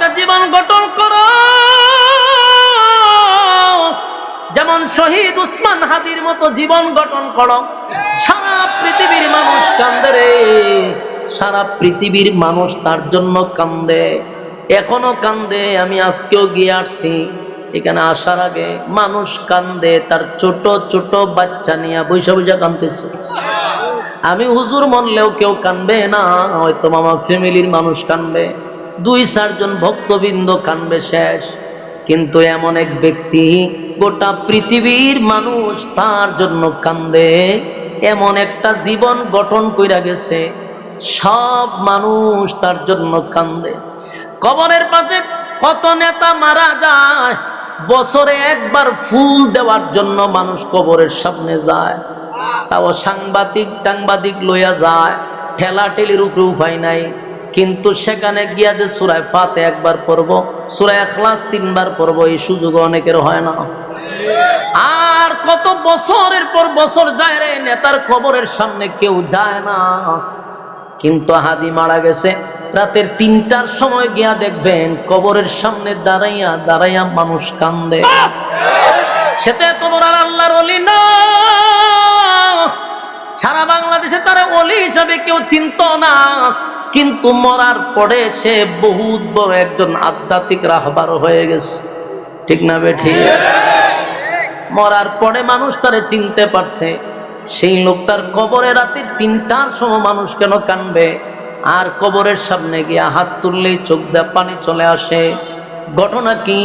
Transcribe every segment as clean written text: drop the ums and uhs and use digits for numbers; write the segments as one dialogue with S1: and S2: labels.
S1: একটা জীবন গঠন করো, যেমন শহীদ উসমান হাদির মতো জীবন গঠন করো। সারা পৃথিবীর মানুষ কান্দে রে, সারা পৃথিবীর মানুষ তার জন্য কান্দে, এখনো কান্দে। আমি আজকেও গিয়ে আসছি, এখানে আসার আগে মানুষ কান্দে, তার ছোট ছোট বাচ্চা নিয়ে বৈশা বৈশা কান্দতেছে। আমি হুজুর মনলেও কেউ কানবে না, হয়তো মামা ফ্যামিলির মানুষ কানবে, 2-4 জন ভক্তবৃন্দ কানবে, শেষ। কিন্তু এমন এক ব্যক্তি গোটা পৃথিবীর মানুষ তার জন্য কান্দে, এমন একটা জীবন গঠন কইরা গেছে, সব মানুষ তার জন্য কান্দে। কবরের পাশে কত নেতা মারা যায়, বছরে একবার ফুল দেওয়ার জন্য মানুষ কবরের সামনে যায়, তাও সাংবাদিক লইয়া যায়, ঠেলা ঠেলির উপরে উপায় নাই। কিন্তু সেখানে গিয়া যে সূরা ফাতিহা একবার পড়ব, সূরা ইখলাস 3 বার পড়ব, এই সুযোগ অনেকের হয় না। আর কত বছরের পর বছর যায় রে, নেতার কবরের সামনে কেউ যায় না। কিন্তু হাদি মারা গেছে, রাতের 3টার সময় গিয়া দেখবেন কবরের সামনে দাঁড়াইয়া দাঁড়াইয়া মানুষ কান্দে। সেটা তোমার আর আল্লাহর ওলি না, সারা বাংলাদেশে তারা ওলি হিসাবে কেউ চিনত না, কিন্তু মরার পরে সে বহুত বড় একজন আধ্যাত্মিক রাহবার হয়ে গেছে। ঠিক না বেঠিক? মরার পরে মানুষ তারে চিনতে পারছে। সেই লোকটার কবরে রাতে 3টার সময় মানুষ কেন কানবে? আর কবরের সামনে গিয়া হাত তুললেই চোখ দিয়ে পানি চলে আসে। ঘটনা কি?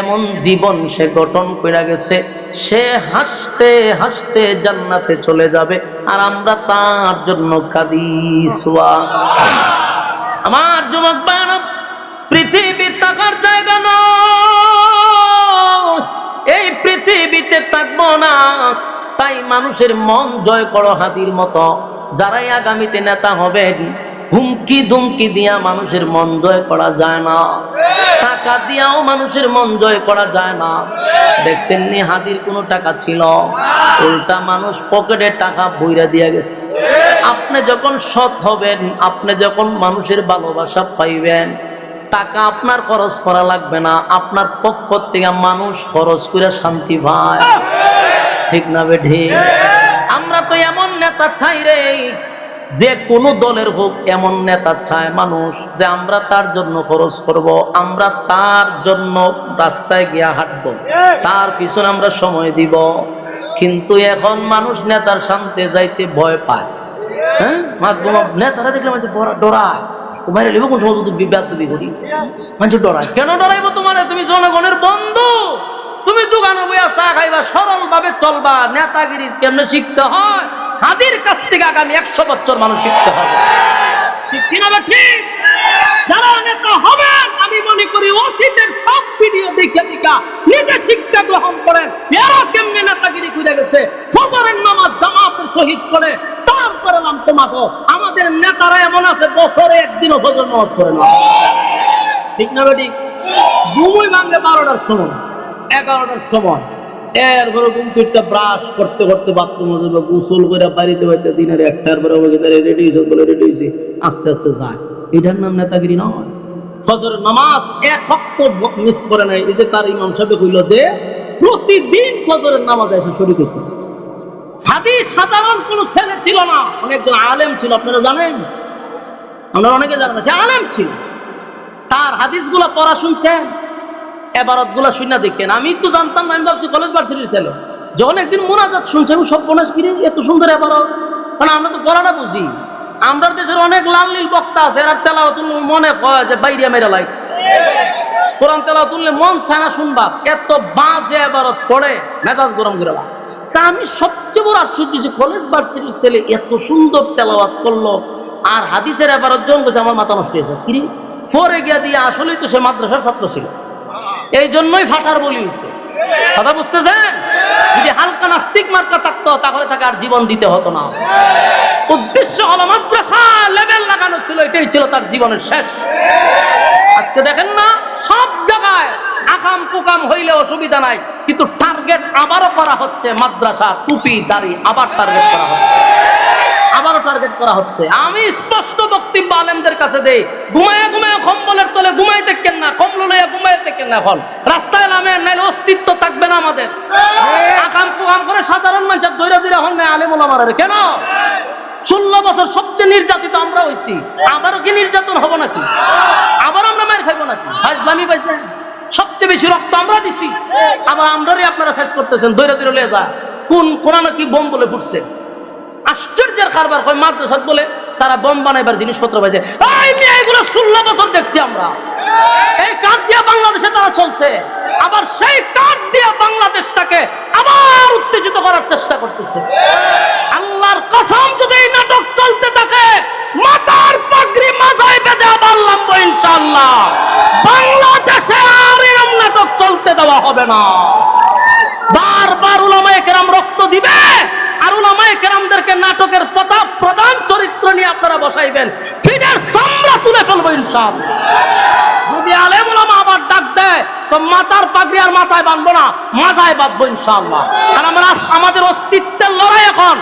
S1: এমন জীবন সে গঠন করে গেছে, সে হাসতে হাসতে জান্নাতে চলে যাবে, আর আমরা তার জন্য কাঁদি। আমার যুবক ভাইরা, পৃথিবী থাকার জায়গা নয়, এই পৃথিবীতে থাকবো না। তাই মানুষের মন জয় করো হাদির মতো। যারাই আগামীতে নেতা হবেন, হুমকি ধুমকি দিয়া মানুষের মন জয় করা যায় না, টাকা দিয়াও মানুষের মন জয় করা যায় না। দেখছেন নি হাদির কোনো টাকা ছিল? উল্টা মানুষ পকেটে টাকা বইরা দিয়া গেছে। আপনি যখন সৎ হবেন, আপনি যখন মানুষের ভালোবাসা পাইবেন, টাকা আপনার খরচ করা লাগবে না, আপনার পক্ষ থেকে মানুষ খরচ করে শান্তি পায়। ঠিক না বেঠিক? আমরা তো এমন নেতা চাই রে, যে কোনো দলের হোক, এমন নেতা চায় মানুষ যে আমরা তার জন্য খরচ করব, আমরা তার জন্য রাস্তায় গিয়া হাঁটবো, তার পিছনে আমরা সময় দিব। কিন্তু এখন মানুষ নেতার সামনে যাইতে ভয় পায়। হ্যাঁ, নেতারা দেখলে মানুষ ডরায়, বাইরে লিব কোন সময় বিবাদবি করি, মানুষ ডরায়। কেন ডরাইবো তোমার? তুমি জনগণের বন্ধু, তুমি দোকানে বইয়া চা খাইবা, সরল ভাবে চলবা। নেতাগিরি কেমনে শিখতে হয়? হাদির কাছ থেকে আগামী 100 বছর মানুষ শিখতে হবে। ঠিক কিনা ঠিক? যারা নেতা হবেন, আমি মনে করি অতীতের সব ভিডিও দেখে নিজে শিক্ষা গ্রহণ করেন, এরা কেমনে নেতাগিরি করে গেছে। ফজরের নামাজ জামাতের শহীদ করে তারপরে নাম তোমাকে। আমাদের নেতারা এমন আছে বছরে একদিনও ফজর নামাজ পড়ে না। ঠিক না ঠিক? ঘুমই ভাঙে 12টার সময়, 11টার সময়, এরপরে কিন্তু একটা ব্রাশ করতে করতে বাথরুমে যাবে, গোসল করে বাড়িতে বাড়িতে দিনের 1টার পরে রেডি হয়েছে বলে রেডি হয়েছে, আস্তে আস্তে যায়। এটার নাম নেতাগিরি নয়। ফজরের নামাজ এক ওয়াক্ত মিস করে নাই। এই যে তার ইমাম সাহেব কইল যে প্রতিদিন ফজরের নামাজ এসে শরীক হইত। হাদিস সাধারণ কোন ছেলে ছিল না, অনেকজন আলেম ছিল। আপনারা জানেন, আমরা অনেকে জানেন, সে আলেম ছিল। তার হাদিসগুলো পড়া শুনছেন, এবারত গুলা শুনে দেখেন। আমি তো জানতাম না, আমি ভাবছি কলেজ ভার্সিটির ছেলে। যখন একদিন মোনাজাত শুনছেন, সব বনাস কিনে এত সুন্দর এবারত, কারণ আমরা তো পড়াটা বুঝি। আমরা দেশের অনেক লাল নীল বক্তা আছে, এরা তেলাওয়াত তুললে মনে হয় যে বাইরে মেরে লাই। কোরআন তেলাওয়াত তুললে মন চায় না শুনবা, এত বাজে এবারত পড়ে, মেজাজ গরম করে। তা আমি সবচেয়ে বড় আশ্চর্য যে কলেজ ভার্সিটির ছেলে এত সুন্দর তেলাওয়াত করলো, আর হাদিসের এবারত জন বলছে আমার মাথা নষ্ট হয়েছে। কিরে পরে গিয়া দিয়ে আসলেই তো সে মাদ্রাসার ছাত্র ছিল, এই জন্যই ফাটার বলি হয়েছে। কথা বুঝতেছেন? যদি হালকা নাস্তিক মার্কা থাকতো, তাহলে তাকে আর জীবন দিতে হতো না। উদ্দেশ্য হলো মাদ্রাসা লেভেল লাগানো ছিল, এটাই ছিল তার জীবনের শেষ। আজকে দেখেন না, সব জায়গায় আকাম কুকাম হইলে অসুবিধা নাই, কিন্তু টার্গেট আবারও করা হচ্ছে। মাদ্রাসা, টুপি, দাড়ি আবার টার্গেট করা হচ্ছে, আবারও টার্গেট করা হচ্ছে। আমি স্পষ্ট বক্তব্য আলেমদের কাছে দেই, ঘুমায় ঘুমায় কম্বলের তলে ঘুমাই দেখেন না, আসেন না, এখন রাস্তায় নামেন, নাইলে অস্তিত্ব থাকবে না আমাদের। আকাম কুকাম করে সাধারণ মানুষের দৈরা দৈরা হন না আলেম ওলামারা, কেন? 16 বছর সবচেয়ে নির্যাতিত আমরা হয়েছি, আবারও কি নির্যাতন হবো নাকি? আবার আমরা মার খাইবো নাকি? ইসলামী পাইছে সবচেয়ে বেশি রক্ত আমরা দিছি, আবার আমরারই আপনারা শেষ করতেছেন দৈরা দৈরা লিয়ে যা। কোরআনে কি বোম বলে ফুটছে? আশ্চর্যের কারবার। কয় মাদ্রাসা বলে তারা বোম বানাইবার জিনিসপত্র পাইছে। এগুলো 16 বছর দেখছি আমরা। এই কাঠ দিয়া বাংলাদেশে তারা চলছে, আবার সেই কাঠ দিয়া বাংলাদেশটাকে আবার উত্তেজিত করার চেষ্টা করতেছে। আল্লাহর কসম, যদি এই নাটক চলতে থাকে, মাথার পাগড়ি মাথায় বেঁধে আবার নামবো ইনশাআল্লাহ। বাংলাদেশে আর এরকম নাটক চলতে দেওয়া হবে না। বারবার উলামায়ে কেরাম রক্ত দিবে, আর উলামায়ে কেরামদেরকে নাটকের প্রধান চরিত্র নিয়ে আপনারা বসাইবেন, ফিডের চামড়া তুলে ফেলবো ইনশাআল্লাহ। যদি আলেম উলামা আবার ডাক দেয়, তো মাথার পাগড়ি আর মাথায় বাঁধবো না, মাথায় বাঁধবো ইনশাআল্লাহ। আর আমরা আমাদের অস্তিত্বের লড়াই এখন।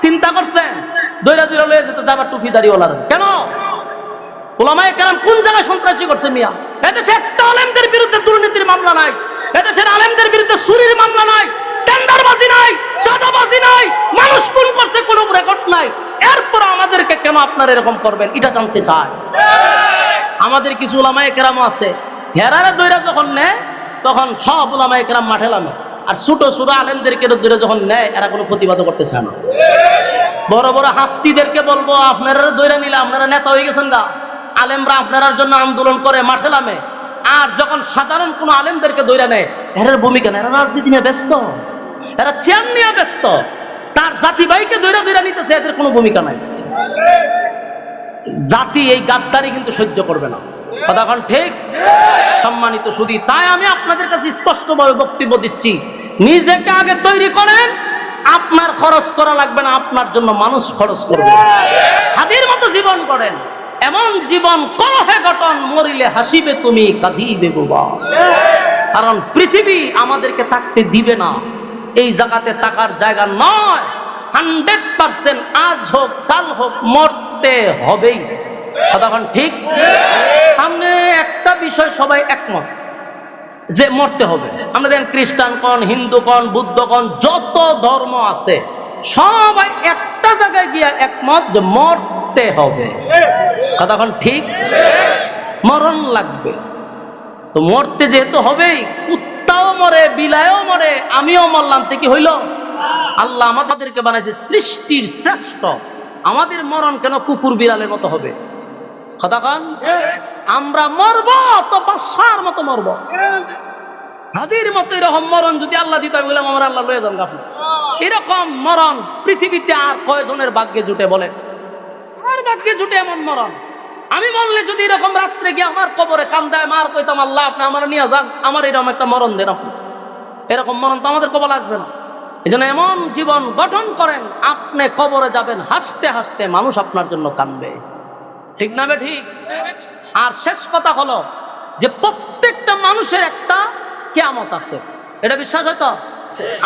S1: চিন্তা করছেন দৈরা দৈরা লয়ে যেতে যাবার টুপি দাড়িওয়ালার কেন? উলামায়ে কেরাম কোন জায়গায় সন্ত্রাসী করছে মিয়া? এদেশে একটা আলেমদের বিরুদ্ধে দুর্নীতির মামলা নাই, এদেশের আলেমদের বিরুদ্ধে চুরির মামলা নাই, টেন্ডারবাজি নাই, চাঁদাবাজি নাই, মানুষ খুন করছে কোনো রেকর্ড নাই। এরপর আমাদেরকে কেন আপনারা এরকম করবেন, এটা জানতে চায়। আমাদের কিছু উলামায়ে কেরাম আছে, হেরারে দৈরা যখন নেয় তখন সব উলামায়ে কেরাম মাঠে নামে, আর ছোট ছোট আলেমদেরকে দৈরা যখন নেয় এরা কোনো প্রতিবাদ করতে চায় না। বড় বড় হাস্তিদেরকে বলবো, আপনারা দৈরা নিলে আপনারা নেতা হয়ে গেছেন গা। আলেমরা আপনার জন্য আন্দোলন করে মাঠে নামে, আর যখন সাধারণ কোন আলেমদেরকে দৈরা নেয়, এর ভূমিকা নেই। এরা রাজনীতি নিয়ে ব্যস্ত, এরা চেয়ার নিয়ে ব্যস্ত, তার জাতি ভাইকে দৈরা দৈরা নিতেছে, এদের কোনো ভূমিকা নাই। জাতি এই গাদ্দারি কিন্তু সহ্য করবে না, কথা এখন ঠিক? সম্মানিত সুধী, তাই আমি আপনাদের কাছে স্পষ্টভাবে বক্তব্য দিচ্ছি, নিজেকে আগে তৈরি করেন। আপনার খরচ করা লাগবে না, আপনার জন্য মানুষ খরচ করবে। হাদির মতো জীবন করেন, এমন জীবন করো হে গঠন, মরিলে হাসিবে তুমি কাঁদিবে বাবা। কারণ পৃথিবী আমাদেরকে থাকতে দিবে না, এই জায়গাতে থাকার জায়গা নয়। 100% আজ হোক কাল হোক মরতে হবেই, তখন ঠিক? সামনে একটা বিষয় সবাই একমত যে মরতে হবে। আমরা দেখেন খ্রিস্টান কন, হিন্দু কন, বুদ্ধ কন, যত ধর্ম আছে সবাই একটা জায়গায় গিয়া একমত যে মরতে হবে, তখন ঠিক? মরণ লাগবে, তো মরতে যেহেতু হবেই, কুত্তাও মরে, বিলায়ও মরে, আমিও মরলাম, থেকে হইল? আল্লাহ আমাদেরকে বানাইছে সৃষ্টির শ্রেষ্ঠ, আমাদের মরণ কেন কুকুর বিড়ালের মতো হবে? কতক্ষণ আমরা মরবো তো বাদশার মতো মরবো, হাদির মতো এরকম মরণ যদি আল্লাহ দিতে বললাম আমরা আল্লাহ লয়ে যান আপনি। এরকম মরণ পৃথিবীতে আর কয়জনের ভাগ্যে জুটে বলেন? আমার ভাগ্যে জুটে এমন মরণ। আমি মরলে যদি এরকম রাত্রে গিয়ে আমার কবরে কান্দায় মার কইতাম, আল্লাহ আপনি আমার নিয়ে যান, আমার এরকম একটা মরণ দেন আপনি, এরকম মরণ তো আমাদের কবলে আসবে না। এই জন্য এমন জীবন গঠন করেন, আপনি কবরে যাবেন হাসতে হাসতে, মানুষ আপনার জন্য কাঁদবে, ঠিক না? ঠিক। আর শেষ কথা হলো যে প্রত্যেকটা মানুষের একটা কিয়ামত আছে, এটা বিশ্বাস হয়তো?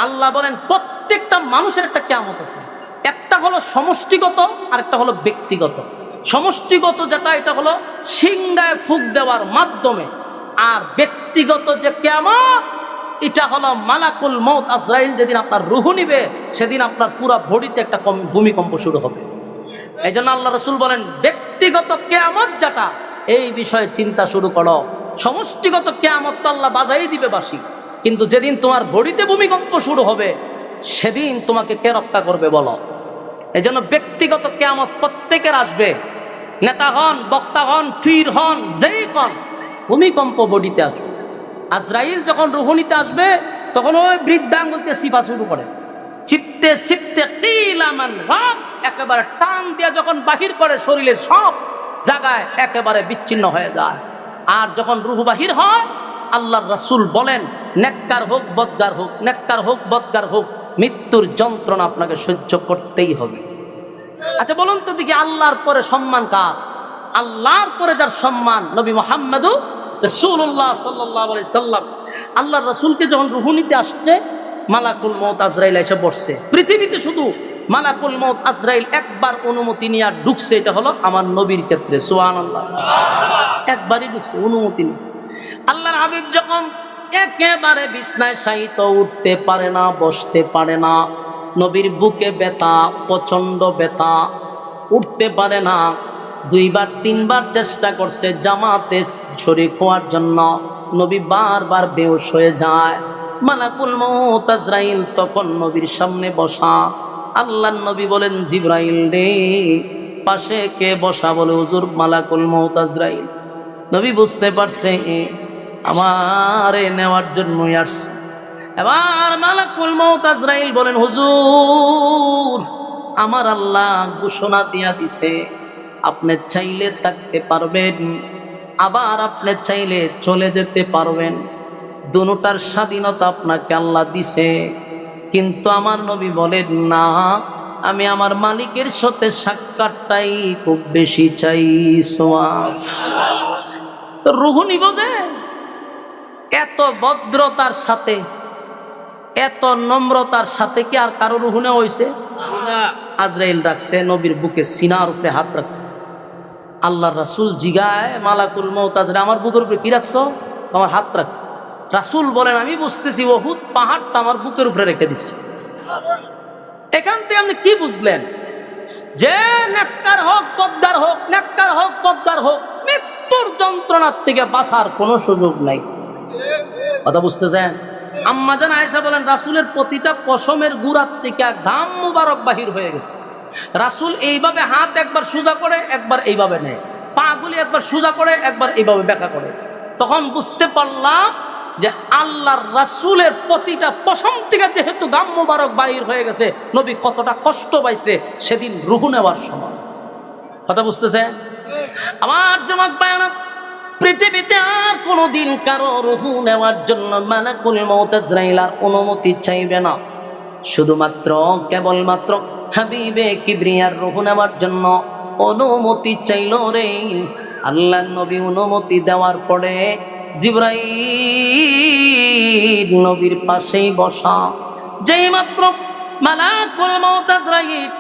S1: আল্লাহ বলেন প্রত্যেকটা মানুষের একটা কিয়ামত আছে, একটা হলো সমষ্টিগত আর একটা হলো ব্যক্তিগত। সমষ্টিগত যেটা, এটা হলো সিংহায় ফুঁক দেওয়ার মাধ্যমে, আর ব্যক্তিগত যে কিয়ামত, এটা হলো মালাকুল মউত আজরাইল যেদিন আপনার রূহ নিবে, সেদিন আপনার পুরো বডিতে একটা ভূমিকম্প শুরু হবে। এই জন্য আল্লাহ রাসূল বলেন ব্যক্তিগত কিয়ামত যেটা, এই বিষয়ে চিন্তা শুরু করো। সমষ্টিগত কিয়ামত তো আল্লাহ বাজাই দিবে বাসি, কিন্তু যেদিন তোমার বডিতে ভূমিকম্প শুরু হবে, সেদিন তোমাকে কে রক্ষা করবে বলো? এই জন্য ব্যক্তিগত কিয়ামত প্রত্যেকের আসবে, নেতা হন, বক্তা হন, পীর হন, যেই হন, ভূমিকম্প বডিতে আসবে। আজরাইল যখন রূহ নিতে আসবে, তখন ওই বৃদ্ধাঙ্গুলতে সিফা শুরু করে, চিপতে চিপতে কিলামান রাব, একেবারে টান দিয়ে যখন বাহির করে শরীরের সব জায়গায় একেবারে বিচ্ছিন্ন হয়ে যায়। আর যখন রূহ বাহির হয়, আল্লাহর রাসূল বলেন নেককার হোক বদকার হোক, নেককার হোক বদকার হোক, মৃত্যুর যন্ত্রণা আপনাকে সহ্য করতেই হবে। আচ্ছা বলুন তো দেখি, আল্লাহর পরে সম্মান কার? আল্লাহর পরে যার সম্মান, নবী মুহাম্মদুর রাসূলুল্লাহ সাল্লাল্লাহু আলাইহি সাল্লাম। আল্লাহর রাসূলকে যখন রূহ নিতে আসছে, মালাকুল মউত আজরাইল এসে বসছে। পৃথিবীতে শুধু মালাকুল মউত আজরাইল একবার অনুমতি নিয়ে ঢুকছে, এটা হলো আমার নবীর ক্ষেত্রে, সুবহানাল্লাহ, একবারই ঢুকছে, অনুমতি নিয়ে। আল্লাহর হাবিব যখন একেবারে বিছনায় শায়িত, উঠতে পারে না, বসতে পারে না, নবীর বুকে ব্যথা, প্রচন্ড ব্যথা, উঠতে পারে না। 2 বার 3 বার চেষ্টা করছে জামাতে শরীক হওয়ার জন্য, নবী বারবার বেহুশ হয়ে যায়। মালাকুল মউত আজরাইল তখন নবীর সামনে বসা। আল্লাহর নবী বলেন, জিবরাইল রে, পাশে কে বসা? বলে, হুজুর মালাকুল মউত আজরাইল। নবী বুঝতে পারছে আমারে নেওয়ার জন্যই আসছে। এবার মালাকুল মউত আজরাইল বলেন, হুজুর, আমার আল্লাহ ঘোষণা দিয়া দিছে, আপনি চাইলে থাকতে পারবেন, আবার আপনি চাইলে চলে যেতে পারবেন। দুটার স্বাধীনতা আপনাকে আল্লাহ দিছে। কিন্তু আমার নবী বলেন, না, আমি আমার মালিকের সাথে সাক্ষাৎটাই খুব বেশি চাই। রুহ নিব যে এত ভদ্রতার সাথে, এত নম্রতার সাথে কি আর কারো রুহ নেওয়া হয়েছে? আজরাইল রাখছে নবীর বুকে, সিনার উপরে হাত রাখছে। আল্লাহ রাসূল জিগায় মালাকুল মউত আজরাইল, আমার বুকের উপরে কি রাখছো? আমার হাত রাখছে। রাসূল বলেন, আমি বুঝতেছি উহুদ পাহাড়টা আমার বুকের উপরে রেখে দিচ্ছে। এখান থেকে আপনি কি বুঝলেন? যে নেককার হোক পদ্মার হোক, নেককার হোক পদ্মার হোক, মৃত্যুর যন্ত্রণার থেকে বাঁচার কোনো সুযোগ নাই। কথা বুঝতেছেন? আম্মা জান আয়েশা বলেন, রাসূলের প্রতিটা পশমের গুড়ার থেকে ঘাম মুবারক বাহির হয়ে গেছে। রাসূল এইভাবে হাত একবার সোজা করে, একবার এইভাবে নেয়, পাগুলি একবার সোজা করে, একবার এইভাবে ব্যাখ্যা করে। তখন বুঝতে পারলাম যে আল্লাহর রাসূলের প্রতিটা পশম থেকে যেহেতু ঘাম মুবারক বাহির হয়ে গেছে, নবী কতটা কষ্ট পাইছে সেদিন রুহু নেওয়ার সময়। কথা বুঝতেছে? আমার জমাত বায়ানা, পৃথিবীতে আর কোনোদিন কারো রুহু নেওয়ার জন্য মালাকুল মউত আজরাইল আর অনুমতি চাইবে না। শুধুমাত্র কেবলমাত্র হাবিবে কিবরিয়ার রুহু নেওয়ার জন্য অনুমতি চাইল রে। আল্লাহর নবী অনুমতি দেওয়ার পরে জিবরাইল নবীর পাশেই বসা। যেই মাত্র মালাকুল মউত আজরাইল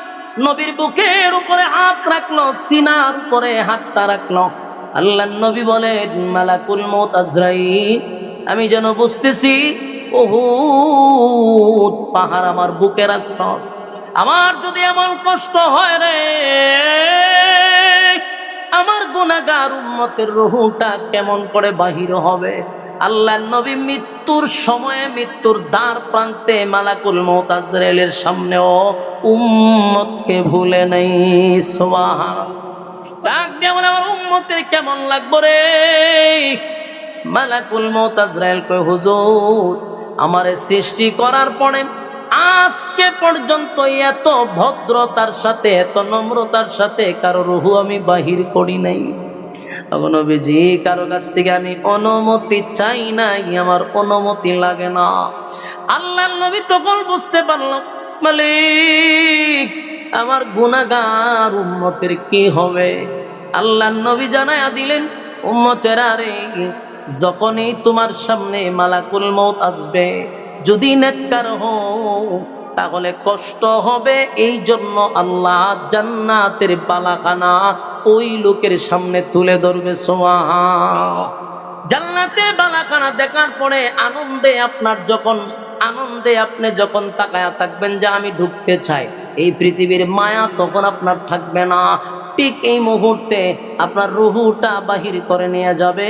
S1: নবীর বুকের উপরে হাত রাখলো, সিনার উপরে হাতটা রাখলো, আল্লাহর নবী বলেন, মালাকুল মউত আজরাইল, আমি যেন বুঝতেছি উহুদ পাহাড় আমার বুকে রাখছস। আমার যদি এমন কষ্ট হয় রে, আমার গুনাহগার উম্মতের রূহটা কেমন করে বাহির হবে? আল্লাহর নবী মৃত্যুর সময়ে, মৃত্যুর দ্বার প্রান্তে মালাকুল মউত আজরাইলের সামনেও উম্মতকে ভুলে নাই। সুবহানাল্লাহ। ডাক দিয়ে বলে, আমার উম্মতের কেমন লাগবে রে? মালাকুল মউত আজরাইল কয়, হুজুর, আমারে সৃষ্টি করার পরে আজকে পর্যন্ত এত ভদ্রতার সাথে, এত নম্রতার সাথে কারো রুহু আমি বাহির করি নাই। নবীজি, কারো কাছ থেকে আমি অনুমতি চাই নাই, আমার অনুমতি লাগে না। আল্লাহর নবী তখন বুঝতে পারল, মালিক, আমার গুনাহগার উম্মতের কি হবে? আল্লাহর নবী জানায়া দিলেন, উম্মতেরা রে, যখনই তোমার সামনে মালাকুল মউত আসবে, যদি নেককার হও তাহলে কষ্ট হবে। এই জন্য আল্লাহ জান্নাতের বালাখানা ওই লোকের সামনে তুলে ধরবে। সুবহানাল্লাহ। জান্নাতের বালাখানা দেখার পরে আনন্দে আপনি যখন তাকায়া থাকবেন যে আমি ঢুকতে চাই, এই পৃথিবীর মায়া তখন আপনার থাকবে না। ঠিক এই মুহূর্তে আপনার রুহুটা বাহির করে নিয়ে যাবে।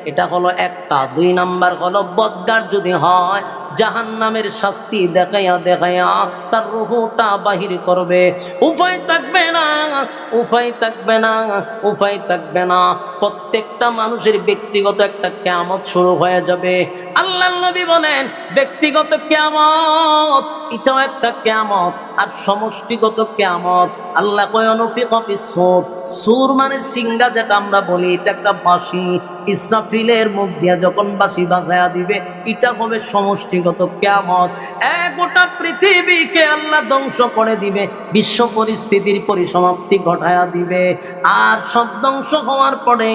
S1: এটা হলো একটা। 2 নাম্বার হলো, বদগার যদি হয়, জাহান্নামের শাস্তি দেখাইয়া দেখাইয়া তার রুহুটা বাহির করবে। উপায় থাকবে না, উপায় থাকবে না, উপায় থাকবে না। প্রত্যেকটা মানুষের ব্যক্তিগত একটা কিয়ামত শুরু হয়ে যাবে। আল্লাহর নবী বলেন, ব্যক্তিগত কিয়ামত এটাও একটা কিয়ামত, আর সমষ্টিগত কিয়ামত। আল্লাহ কয়, অনুফিকা ফিস-সূর। সূর মানে সিংহা, যেটা আমরা বলি, এটা একটা বাঁশি। ইসরাফিলের মুখ দিয়ে যখন বাঁশি বাজায়া দিবে, এটা হবে সমষ্টিগত কিয়ামত। গোটা পৃথিবীকে আল্লাহ ধ্বংস করে দিবে, বিশ্ব পরিস্থিতির পরিসমাপ্তি ঘটায়া দিবে। আর সব ধ্বংস হওয়ার পরে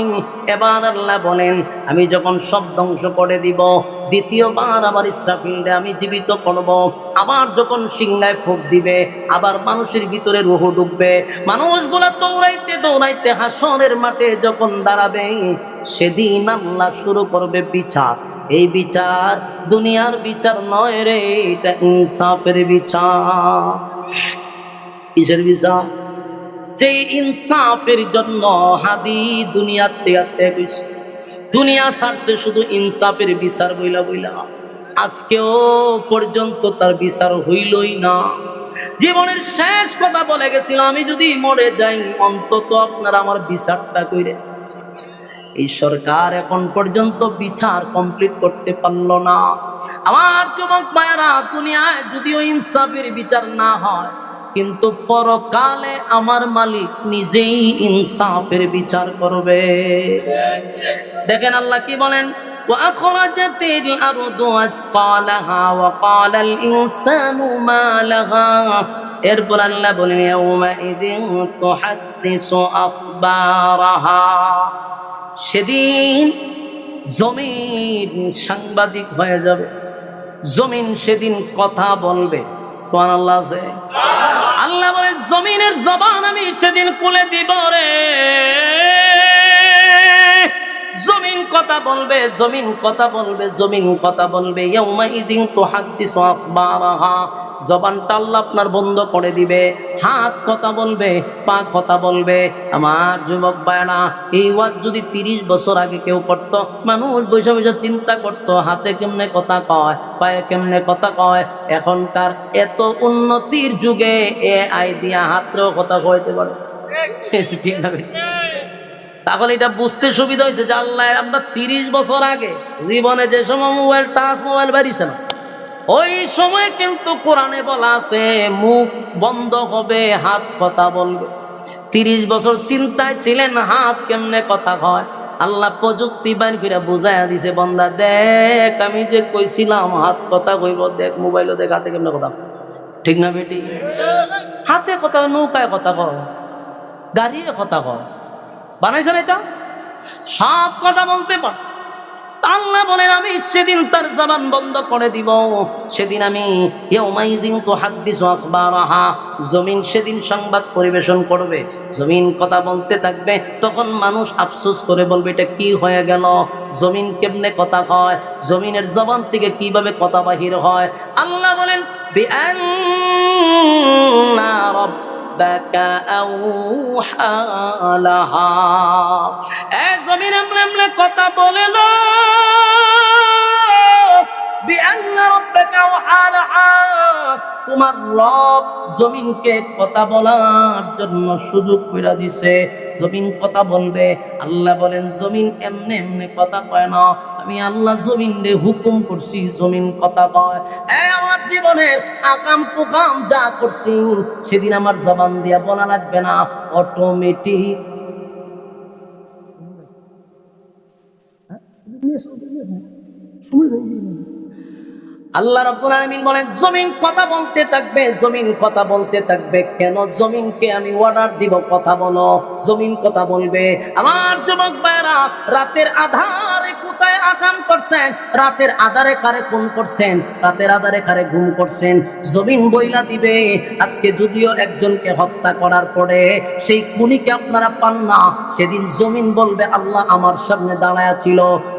S1: এবার আল্লাহ বলেন, আমি যখন সব ধ্বংস করে দিব, দ্বিতীয়বার আবার ইসরাফিলকে আমি জীবিত করব। আবার যখন সিংহায় ফুঁক দিবে, আবার মানুষের ভিতরে রূহ ঢুকবে। মানুষগুলা দৌড়াইতে দৌড়াইতে হাসরের মাঠে যখন দাঁড়াবে, সেদিন আল্লাহ শুরু করবে বিচার। এই বিচার দুনিয়ার বিচার নয় রে, এটা ইনসাফের বিচার। কিসের বিচার? যে ইনসাফের জন্য হাদি দুনিয়ার ত্যাগ হইছে, দুনিয়া ছাড়ছে শুধু ইনসাফের বিচার বইলা বইলা। আজকেও পর্যন্ত তার বিচার হইলই না। জীবনের শেষ কথা বলে গেছিল, আমি যদি মরে যাই অন্তত আপনারা আমার বিচারটা কইরে। এই সরকার এখন পর্যন্ত বিচার কমপ্লিট করতে পারলো না। আমার যুবক ভাইয়েরা, দুনিয়ায় যদিও ইনসাফের বিচার না হয়, কিন্তু পরকালে আমার মালিক নিজেই ইনসাফের বিচার করবে। দেখেন আল্লাহ কি বলেন, وأخرجت الأرض أثقالها وقال الإنسان ما لها। এরপর আল্লাহ বলেন يومئذ تحدث أخبارها। সেদিন জমিন সাংবাদিক হয়ে যাবে, জমিন সেদিন কথা বলবে। সুবহানাল্লাহ আছে। আল্লাহ বলেন জমিনের জবান আমি সেদিন খুলে দিব রে। জমিন কথা বলবে, জমিন কথা বলবে, জমিন কথা বলবে। ইয়াউমাইদিন তুহাদ্দিসু আখবারাহা। জবানটা আল্লাহ আপনার বন্ধ করে দিবে, হাত কথা বলবে, পা কথা বলবে। আমার যুবক ভাইরা, এই ওয়াজ যদি 30 বছর আগে কেউ করতো, মানুষ বসে বসে চিন্তা করতো হাতে কেমনে কথা কয়, পায়ে কেমনে কথা কয়। এখনকার এত উন্নতির যুগে AI দিয়া হাতেও কথা কইতে পারে, ঠিক না? তাহলে এটা বুঝতে সুবিধা হয়েছে যে আল্লাহ আমরা 30 বছর আগে জীবনে যে সময় মোবাইল, টাচ মোবাইল বেরিয়েছে না, ওই সময় কিন্তু কোরআনে বলা আছে মুখ বন্ধ হবে, হাত কথা বলবে। 30 বছর চিন্তায় ছিলেন হাত কেমনে কথা হয়, আল্লাহ প্রযুক্তি বাইর করে বুঝাইয়া দিছে, বন্দা দেখ আমি যে কইছিলাম হাত কথা কইব, দেখ মোবাইলও দেখ হাতে কেমনে কথা। ঠিক না বেটি? হাতে কথা, নৌকায় কথা কয়, গাড়ির কথা কয়, বানাইছেন এটা সব কথা বলতে পার। আল্লাহ বলেন আমি সেদিন তার জবান বন্ধ করে দিব। সেদিন আমি ইয়াউমাইযিন তুহাদ্দিসু আখবারাহা, জমিন সেদিন সংবাদ পরিবেশন করবে, জমিন কথা বলতে থাকবে। তখন মানুষ আফসোস করে বলবে এটা কি হয়ে গেল, জমিন কেমনে কথা কয়, জমিনের জবান থেকে কিভাবে কথা বাহির হয়। আল্লাহ বলেন বিআন্না রাব্বাকা আউহা লাহা। এ জমিন এমনে কথা বলে না, বিআন্না রাব্বাকা আউহা লাহা। তোমার রব জমিনকে কথা বলার জন্য সুযোগ করে দিছে, জমিন কথা বলবে। আল্লাহ বলেন জমিন এমনে এমনে কথা কয় না, আমি আল্লাহ জমিনে হুকুম করছি জমিন কথা কয়। আমার জীবনের আকাম কুকাম যা করছি সেদিন আমার জবান দিয়া বলা লাগবে না, অটোমেটিক আল্লাহ রাব্বুল আলামিন বলেন জমিন কথা বলতে থাকবে, জমিন কথা বলতে থাকবে। কেন? জমিনকে আমি অর্ডার দিব কথা বলো, জমিন কথা বলবে। আমার যুবক ভাইরা, রাতের আধারে কোথায় আকাম করছেন, রাতের আধারে কারে খুন করছেন, রাতের আধারে কারে গুম করছেন, জমিন বইলা দিবে। আজকে যদিও একজনকে হত্যা করার পরে সেই খুনিকে আপনারা পান না, সেদিন জমিন বলবে আল্লাহ আমার সামনে দাঁড়ায়া ছিল,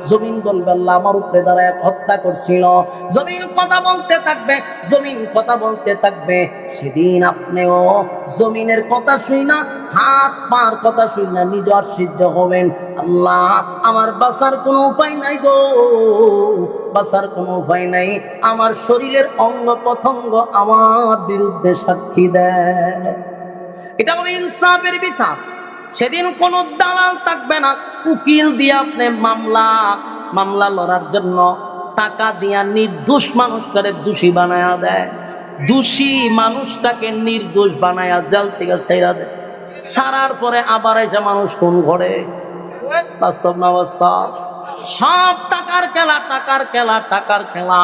S1: জমিন বলবে আল্লাহ আমার উপরে দাঁড়ায় হত্যা করছিল। জমিন কথা বলতে থাকবে, জমিন কথা বলতে থাকবে। সেদিন আপনিও জমিনের কথা শুই না, হাত পার কথা শুই না, নিজ আশ্চর্য হবেন, আল্লাহ আমার বাঁচার কোনো উপায় নাই গো, বাঁচার কোনো উপায় নাই। আমার শরীরের অঙ্গ প্রত্যঙ্গ আমার বিরুদ্ধে সাক্ষী দেয়। এটা হবে ইনসাফের বিচার। সেদিন কোনো দালাল থাকবে না, উকিল দিয়ে আপনি মামলা লড়ার জন্য টাকা দিয়া নির্দোষ মানুষটারে দোষী বানায়া দেয়, দোষী মানুষটাকে নির্দোষ বানায়া জেল থেকে ছেড়া দেয়। ছাড়ার পরে আবার এসে মানুষ কোন ঘরে, বাস্তব না বাস্তব? সব টাকার খেলা, টাকার খেলা, টাকার খেলা।